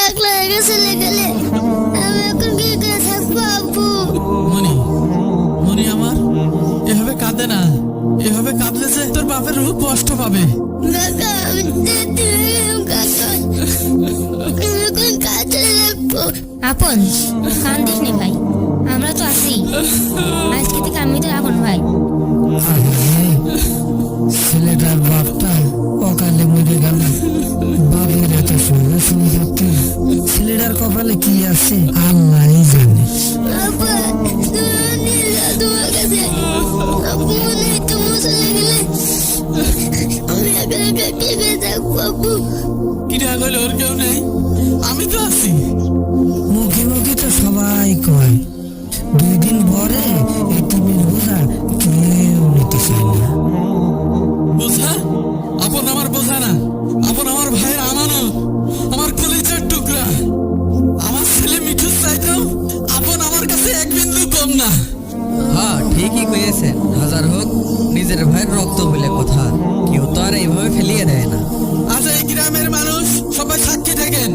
একলা একা চলে গেলে আমি এখন কি করে থাকবো আব্বু? মনি, মনি আমার, এভাবে কাঁদে না। এভাবে কাঁদলে যে তোর বাপের রূপ কষ্ট পাবে। কাকা আমি যেতে কাকা আমি এখন কাজে লাগবো। আপন কান্দিস নি ভাই, আমরা তো আছি। আজকে থেকে আমি তো আপন ভাই। ছেলেটার বাপটা অকালে মরে গেল। বাপের এত সোনা সম্পত্তি, ছেলেটার কপালে কি আছে আল্লাহই জানে। আব্বা তুমি নিয়ে যাও তোমার কাছে। আব্বু মনে হয় তোমার চলে গেলে আমি একা একা কি করে থাকবো আব্বু? কিরা গেলে ওর কেউ নেই, আমি তো আছি। মুখে মুখে তো সবাই কয়, 2 দিন পরে এই টিমের বোঝা কেউ নিতে চায় না। বোঝা আপন আমার বোঝা না, আপন আমার ভাইয়ের আমানত, আমার কলিজার টুকরা। আমার ছেলে মিঠুর চাইতেও আপন আমার কাছে এক বিন্দু কম না। হ্যাঁ ঠিকই কয়েছেন, হাজার হোক নিজের ভাইয়ের রক্ত বলে কথা, কেউ তো আর এইভাবে ফেলিয়ে দেয় না। আজ এই গ্রামের মানুষ সবাই সাক্ষী থাকেন,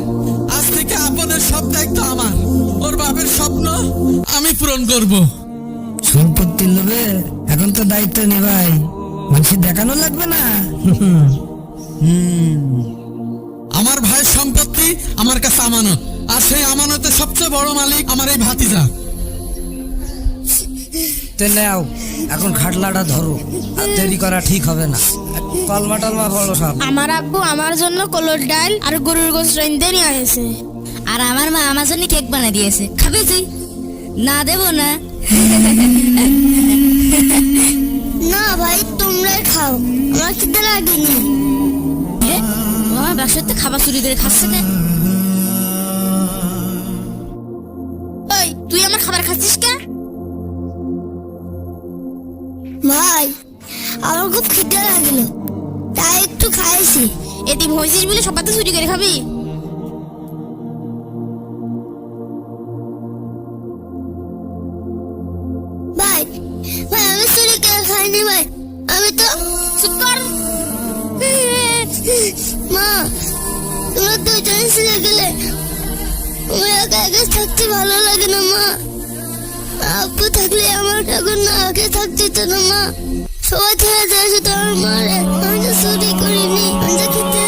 আজ থেকে আপনের সব দায়িত্ব আমার। ওর বাপের স্বপ্ন আমি পূরণ করব। সম্পত্তির লোভে এখন তো দায়িত্ব নেবাই, মানুষের দেখানো লাগবে না। আমার ভাইয়ের সম্পত্তি আমার কাছে আমানত, আর সেই আমানতের সবচেয়ে বড় মালিক আমার এই ভাতিজা। তাহলে এখন খাটলাটা ধরো, আর দেরি করা ঠিক হবে না। কলমা টলমা বলো সব। আমার আব্বু আমার জন্য কলর ডাল আর গরুর গোশ রেঁধে নিয়ে আসে, আর আমার মা আমার জন্য কেক বানিয়ে দিয়েছে। খাবে তুই? না দেবো না। না ভাই তোমরাই খাও, আমার খেতে লাগেনি। আমার ব্যবসাতে খাবার চুরি করে খাচ্ছে না। ওই তুই আমার খাবার খাচ্ছিস কে? ভাই আমার খুব খিদে লাগলো, তাই একটু খাইছি। এতিম হয়েছিস বলে সবার তো চুরি করে খাবি? ভাই ভাই আমি চুরি করে খাইনি ভাই, আমি তো চুপ কর। মা তোমরা দুজনে চলে গেলে আমি একা একা থাকতে ভালো লাগে না মা। আব্বু থাকলে আমার এখন না একা থাকতে হতো না মা। সবাই ছেড়ে যায় শুধু আমার মারে। আমি তো চুরি করিনি, আমি তো খেতে